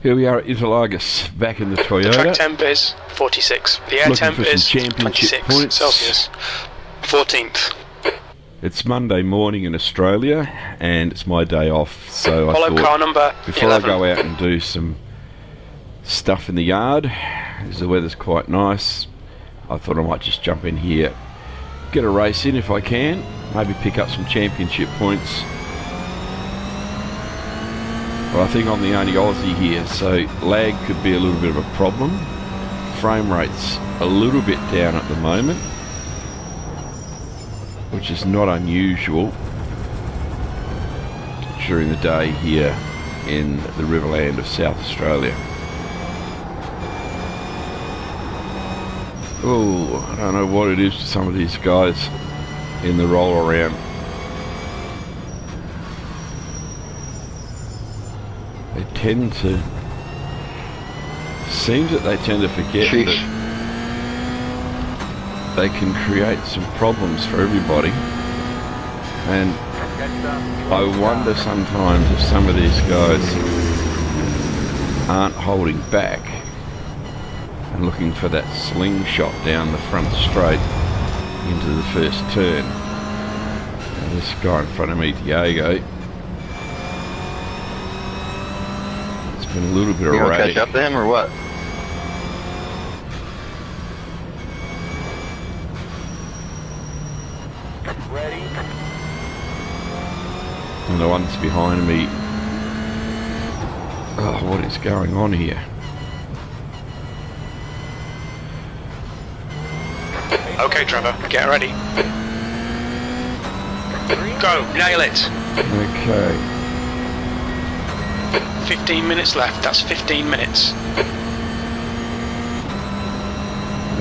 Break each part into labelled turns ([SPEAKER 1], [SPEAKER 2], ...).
[SPEAKER 1] Here we are at Interlagos, back in the Toyota.
[SPEAKER 2] The track temp is 46. The air temp is 26
[SPEAKER 1] points.
[SPEAKER 2] Celsius. 14th.
[SPEAKER 1] It's Monday morning in Australia, and it's my day off, so
[SPEAKER 2] Follow
[SPEAKER 1] I thought
[SPEAKER 2] car number
[SPEAKER 1] before
[SPEAKER 2] 11.
[SPEAKER 1] I go out and do some stuff in the yard, as the weather's quite nice, I thought I might just jump in here, get a race in if I can, maybe pick up some championship points. But I think I'm the only Aussie here, so lag could be a little bit of a problem. Frame rate's a little bit down at the moment, which is not unusual during the day here in the Riverland of South Australia. Oh, I don't know what it is to some of these guys in the roll around. They tend to, seems that they tend to forget that they can create some problems for everybody, and I wonder sometimes if some of these guys aren't holding back and looking for that slingshot down the front straight into the first turn. Now this guy in front of me, Diego, it's been a little bit erratic.
[SPEAKER 3] You gonna catch up to him or what?
[SPEAKER 1] And the ones behind me, oh, what is going on here?
[SPEAKER 2] Okay, Trevor, get ready. Go, nail it.
[SPEAKER 1] Okay.
[SPEAKER 2] 15 minutes left, that's 15 minutes.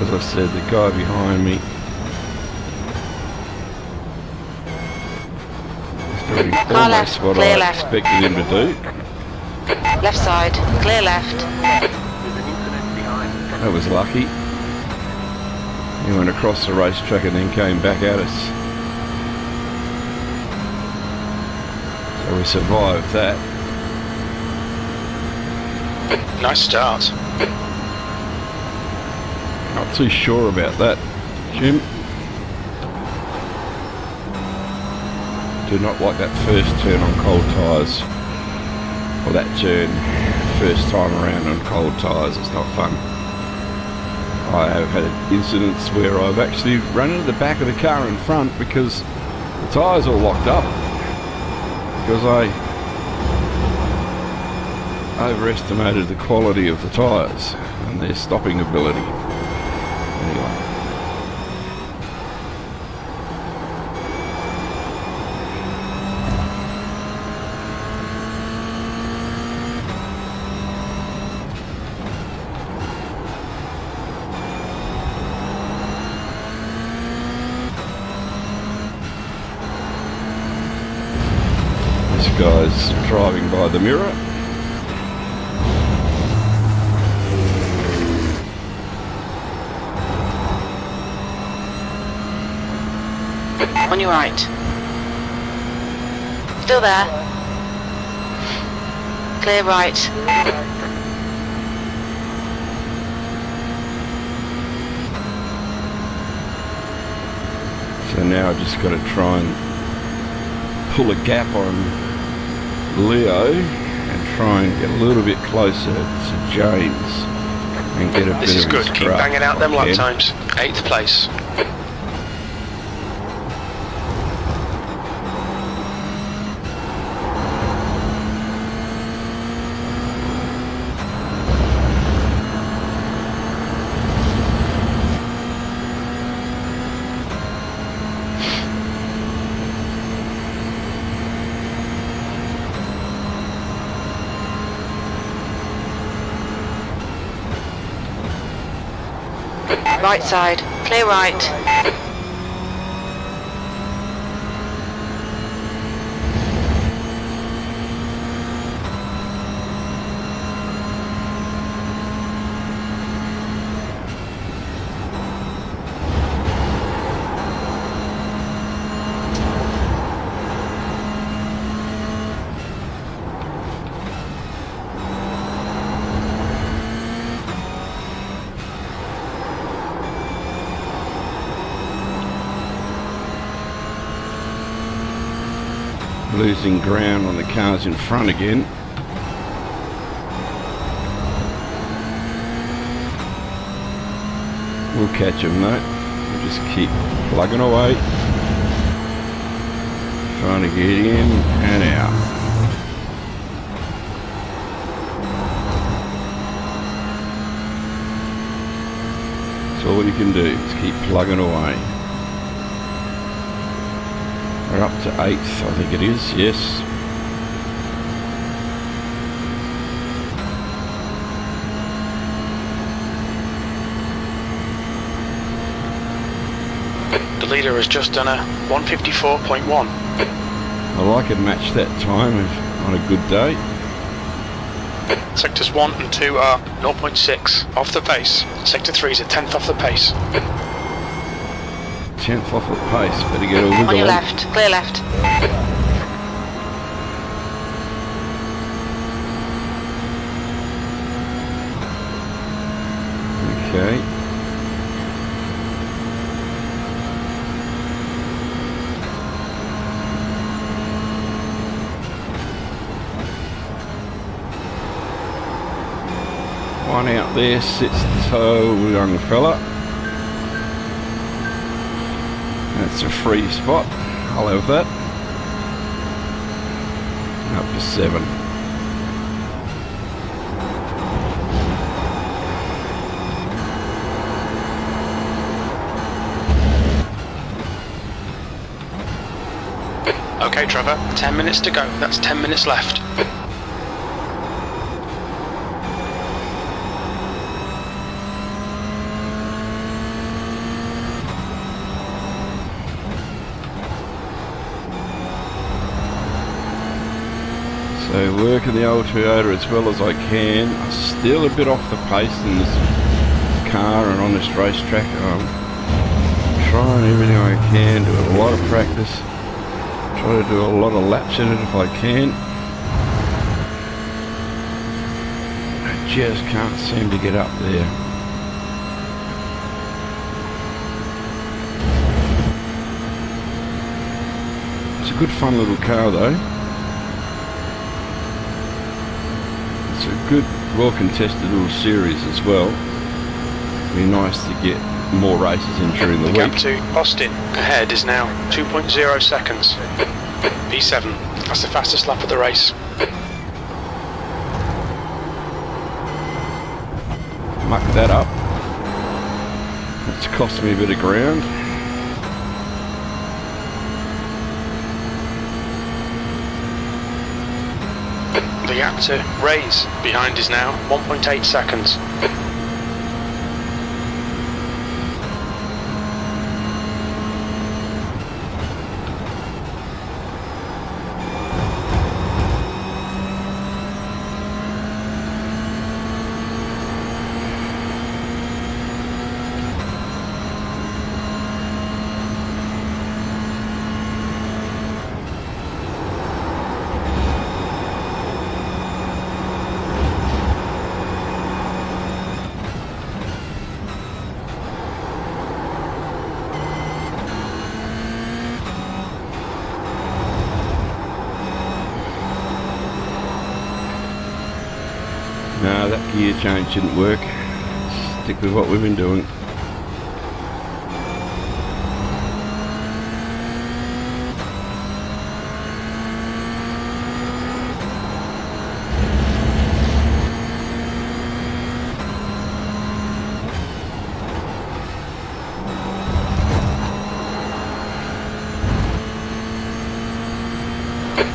[SPEAKER 1] As I said, the guy behind me is doing almost what I expected him to do.
[SPEAKER 4] Left side, clear left.
[SPEAKER 1] That was lucky. He went across the racetrack and then came back at us. So we survived that.
[SPEAKER 2] Nice start.
[SPEAKER 1] Not too sure about that, Jim. Do not like that first turn on cold tyres. Or that turn first time around on cold tyres. It's not fun. I have had incidents where I've actually run into the back of the car in front because the tyres are locked up. Because I overestimated the quality of the tyres and their stopping ability. Anyway. This guy's driving by the mirror.
[SPEAKER 4] On your right. Still there. Clear right.
[SPEAKER 1] So now I've just got to try and pull a gap on Leo and try and get a little bit closer to James and get a bit of
[SPEAKER 2] This is good,
[SPEAKER 1] his
[SPEAKER 2] keep
[SPEAKER 1] draft
[SPEAKER 2] banging out them
[SPEAKER 1] if I
[SPEAKER 2] lap
[SPEAKER 1] can.
[SPEAKER 2] times. 8th place.
[SPEAKER 4] Right side, clear right.
[SPEAKER 1] losing ground on the cars in front again. We'll catch them though. We'll just keep plugging away, trying to get in and out. That's all you can do, is keep plugging away. We're up to 8th, I think it is, yes.
[SPEAKER 2] The leader has just done a 154.1.
[SPEAKER 1] Well, I could match that time on a good day.
[SPEAKER 2] Sectors 1 and 2 are 0.6 off the pace. Sector 3 is a 10th off the pace.
[SPEAKER 1] 10th off the pace, better get a wiggle
[SPEAKER 4] On your left, clear left.
[SPEAKER 1] Okay. One out there sits tall young fella. That's a free spot. I'll have that. Up to 7.
[SPEAKER 2] Okay, Trevor, 10 minutes to go. That's 10 minutes left.
[SPEAKER 1] So working the old Toyota as well as I can. I'm still a bit off the pace in this car and on this racetrack. I'm trying everything I can, doing a lot of practice. Try to do a lot of laps in it if I can. I just can't seem to get up there. It's a good fun little car though. It's a good, well contested little series as well. Be nice to get more races in during the week.
[SPEAKER 2] Gap to Austin ahead is now 2.0 seconds. P7, that's the fastest lap of the race.
[SPEAKER 1] Muck that up. It's cost me a bit of ground.
[SPEAKER 2] The gap to Ray's behind is now 1.8 seconds.
[SPEAKER 1] No, that gear change didn't work. Stick with what we've been doing.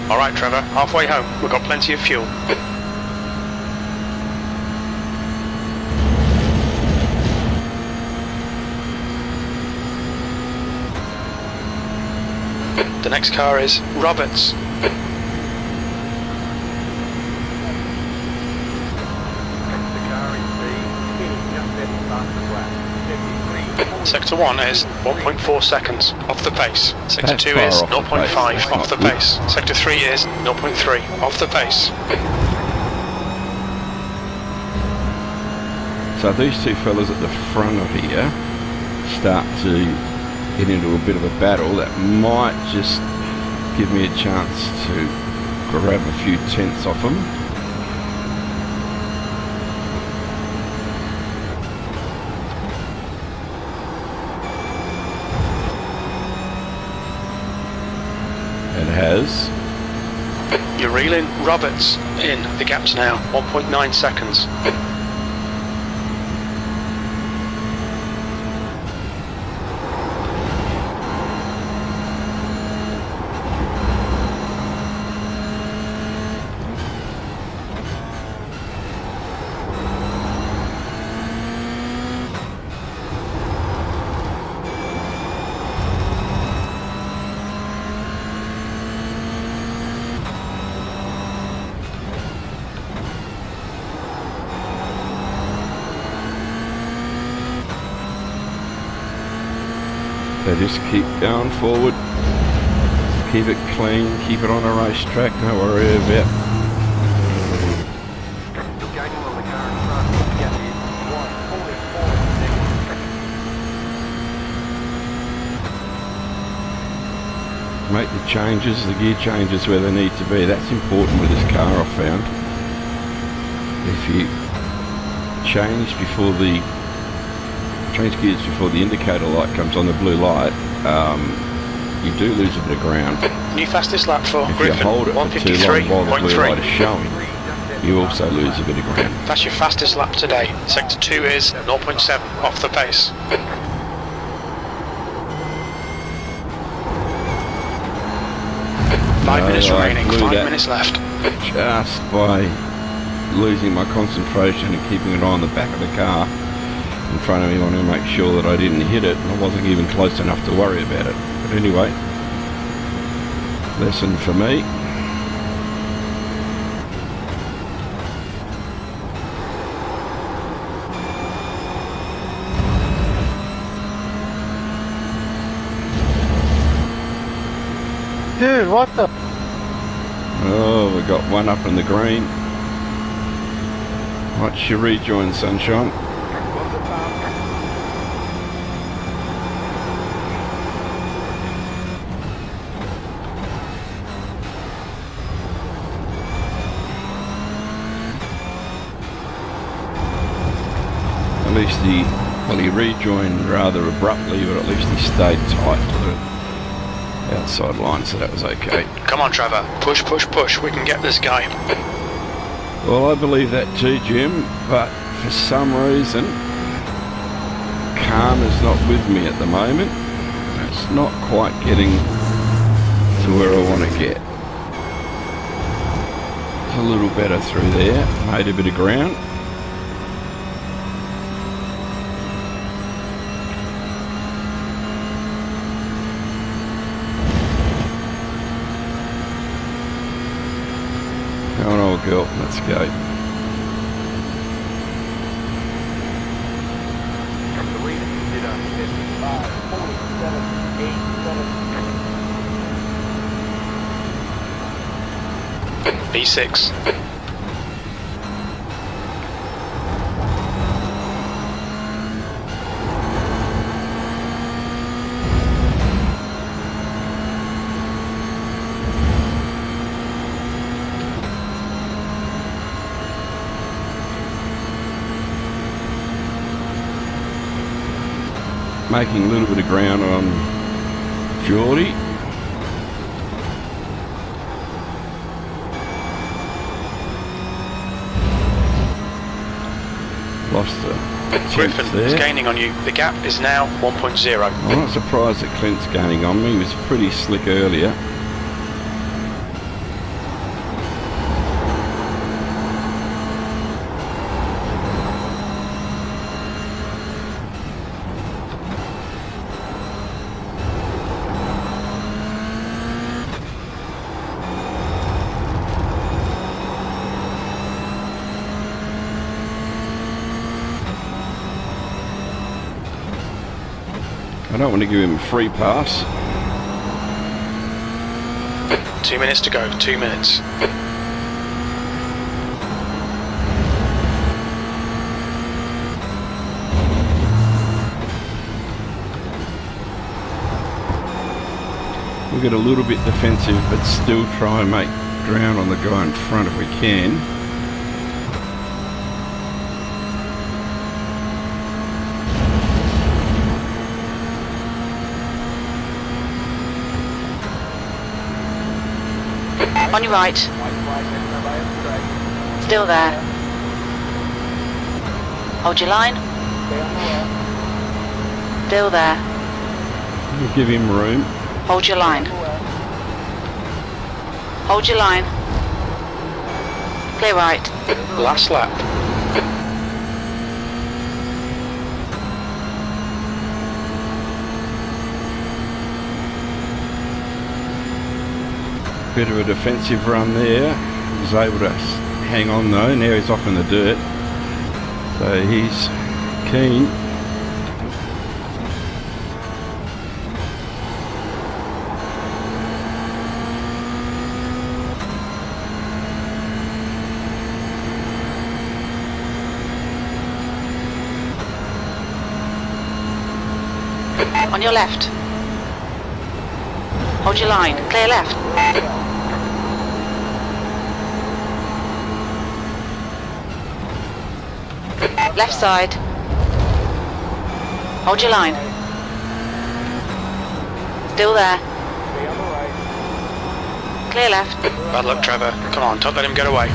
[SPEAKER 2] Alright Trevor, halfway home, we've got plenty of fuel. The next car is Roberts. Sector 1 is 1.4 seconds off the pace. Sector 2 is 0.5 off the pace. Sector 3 is 0.3 off the pace.
[SPEAKER 1] So these two fellas at the front of here start to get into a bit of a battle that might just give me a chance to grab a few tenths off him. It has.
[SPEAKER 2] You're reeling Roberts in. The gap's now 1.9 seconds.
[SPEAKER 1] They just keep going forward, keep it clean, keep it on a racetrack, don't worry about. Make the changes, the gear changes where they need to be. That's important with this car, I've found. If you change gears before the indicator light comes on, the blue light, you do lose a bit of ground.
[SPEAKER 2] New fastest lap for
[SPEAKER 1] If
[SPEAKER 2] Griffin,
[SPEAKER 1] you hold it for too long while the blue light is
[SPEAKER 2] 153.3.
[SPEAKER 1] showing, you also lose a bit of ground.
[SPEAKER 2] That's your fastest lap today. Sector 2 is 0.7 off the pace. Five minutes
[SPEAKER 1] I
[SPEAKER 2] remaining,
[SPEAKER 1] blew
[SPEAKER 2] 5
[SPEAKER 1] that
[SPEAKER 2] minutes left.
[SPEAKER 1] Just by losing my concentration and keeping an eye on the back of the car in front of me, wanting to make sure that I didn't hit it, and I wasn't even close enough to worry about it. But anyway, lesson for me.
[SPEAKER 3] Dude, what the?
[SPEAKER 1] Oh, we got one up in the green. What's your rejoin, sunshine? At least he rejoined rather abruptly, but at least he stayed tight to the outside line, so that was okay.
[SPEAKER 2] Come on, Trevor. Push, push, push. We can get this guy.
[SPEAKER 1] Well, I believe that too, Jim, but for some reason, karma's not with me at the moment. It's not quite getting to where I want to get. It's a little better through there, made a bit of ground. Come on, old girl, let's go.
[SPEAKER 2] B6.
[SPEAKER 1] Making a little bit of ground on Geordie. Lost the
[SPEAKER 2] Griffin is
[SPEAKER 1] there.
[SPEAKER 2] gaining on you. The gap is now 1.0.
[SPEAKER 1] I'm not surprised that Clint's gaining on me. He was pretty slick earlier. I don't want to give him a free pass.
[SPEAKER 2] 2 minutes to go. 2 minutes.
[SPEAKER 1] We'll get a little bit defensive, but still try and make ground on the guy in front if we can.
[SPEAKER 4] On your right. Still there. Hold your line. Still there.
[SPEAKER 1] We'll give him room.
[SPEAKER 4] Hold your line. Hold your line. Clear right.
[SPEAKER 2] Last lap.
[SPEAKER 1] Bit of a defensive run there. Was able to hang on though. Now he's off in the dirt. So he's keen.
[SPEAKER 4] On your left. Hold your line. Clear left. Left side. Hold your line. Still there. Clear left.
[SPEAKER 2] Bad luck, Trevor. Come on, don't let him get away.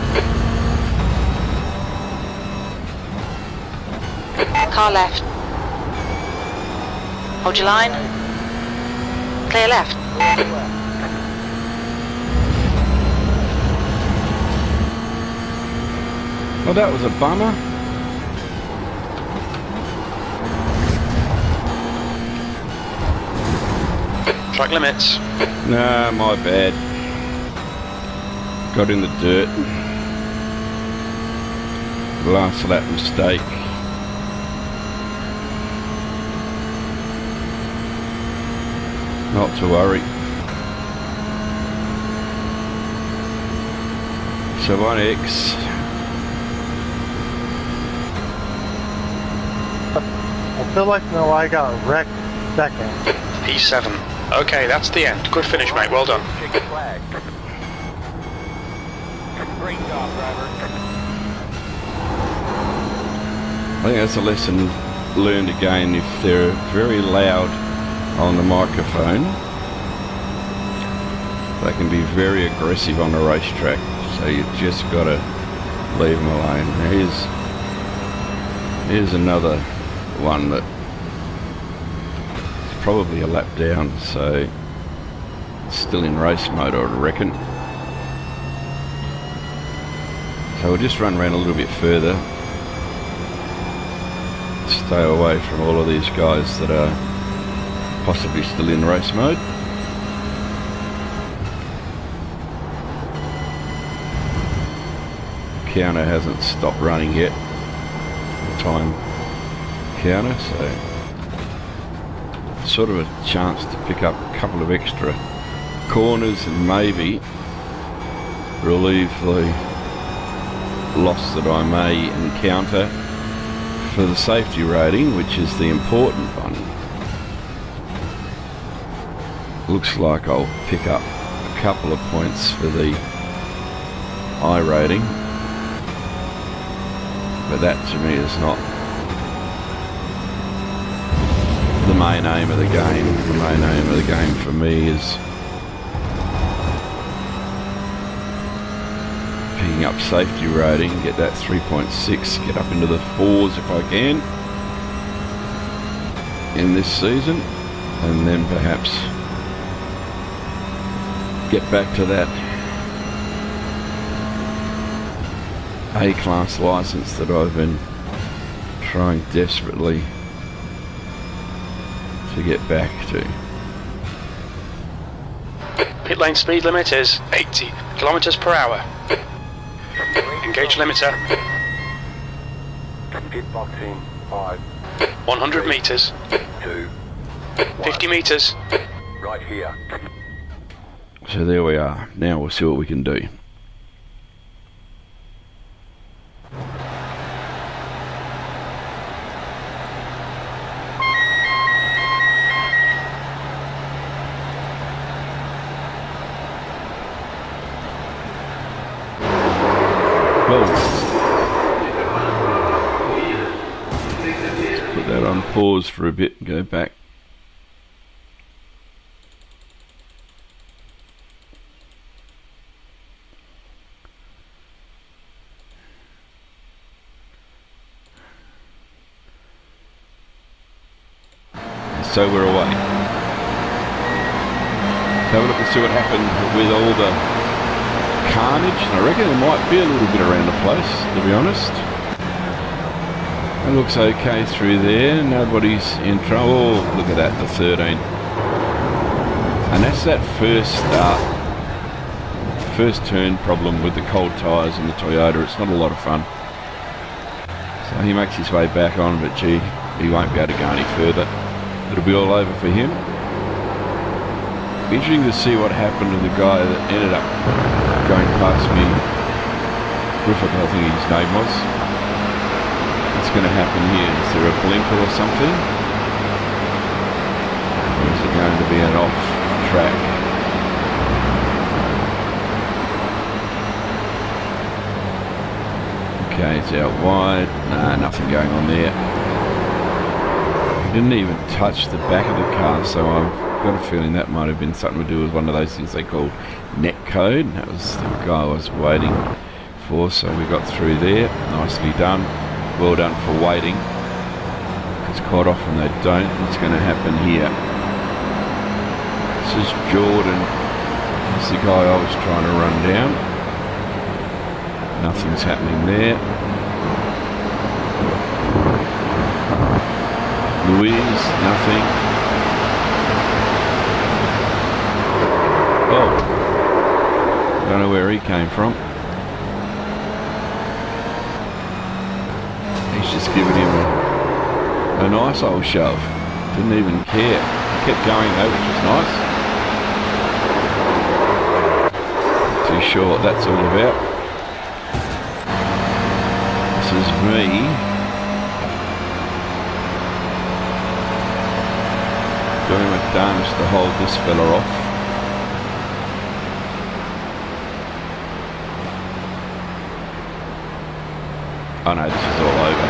[SPEAKER 4] Car left. Hold your line. Clear left.
[SPEAKER 1] Well, that was a bummer.
[SPEAKER 2] Track limits.
[SPEAKER 1] Nah, my bad. Got in the dirt. Last lap mistake. Not to worry. So 1X.
[SPEAKER 3] I feel like no, I got wrecked second.
[SPEAKER 2] P7. Okay, that's the end. Good finish, mate. Well done.
[SPEAKER 5] Great job, driver.
[SPEAKER 1] I think that's a lesson learned again. If they're very loud on the microphone, they can be very aggressive on the racetrack. So you've just got to leave them alone. Here's another one that is probably a lap down, so it's still in race mode, I would reckon. So we'll just run around a little bit further. Stay away from all of these guys that are possibly still in race mode. Counter hasn't stopped running yet. The time counter, so sort of a chance to pick up a couple of extra corners and maybe relieve the loss that I may encounter for the safety rating, which is the important one. Looks like I'll pick up a couple of points for the iRating, but that to me is not the main aim of the game. The main aim of the game for me is picking up safety rating, get that 3.6, get up into the 4s if I can in this season, and then perhaps get back to that A-class license that I've been trying desperately to get back to.
[SPEAKER 2] Pit lane speed limit is 80 kilometers per hour. Engage limiter.
[SPEAKER 5] Pit box in 5,
[SPEAKER 2] 100 meters.
[SPEAKER 5] 2,
[SPEAKER 2] 50 meters.
[SPEAKER 5] right here.
[SPEAKER 1] So there we are. Now we'll see what we can do. put that on pause for a bit and go back. So we're away. Have a look and see what happened with all the carnage. I reckon there might be a little bit around the place, to be honest. It looks okay through there. Nobody's in trouble. Look at that, the 13. And that's that first turn problem with the cold tyres in the Toyota. It's not a lot of fun. So he makes his way back on, but gee, he won't be able to go any further. It'll be all over for him. Interesting to see what happened to the guy that ended up going past me. Griffith, I think his name was. What's going to happen here? Is there a blinker or something? Or is it going to be an off track? Okay, it's out wide. Nah, nothing going on there. Didn't even touch the back of the car, so I've got a feeling that might have been something to do with one of those things they call net code. That was the guy I was waiting for, so we got through there. Nicely done. Well done for waiting, because quite often they don't. What's going to happen here? This is Jordan. This is the guy I was trying to run down. Nothing's happening there. Louise, nothing. Oh, don't know where he came from. He's just giving him a nice old shove. Didn't even care. He kept going though, which was nice. Too short, that's all about. This is me. Doing my damage to hold this fella off. Oh no, this is all over.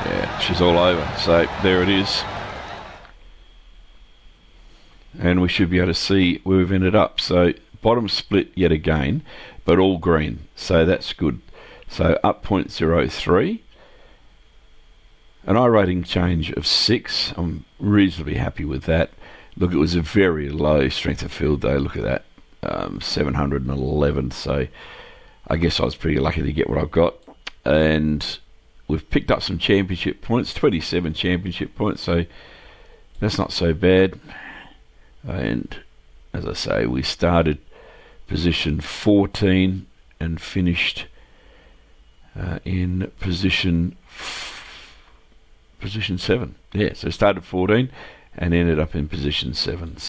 [SPEAKER 1] Yeah, she's all over. So there it is. And we should be able to see where we've ended up. So bottom split yet again, but all green. So that's good. So up 0.03, an iRating change of 6. I'm reasonably happy with that. Look, it was a very low strength of field though. Look at that, 711. So I guess I was pretty lucky to get what I've got. And we've picked up some championship points, 27 championship points. So that's not so bad. And as I say, we started position 14 and finished in position 7. Yeah, so started 14 and ended up in position 7.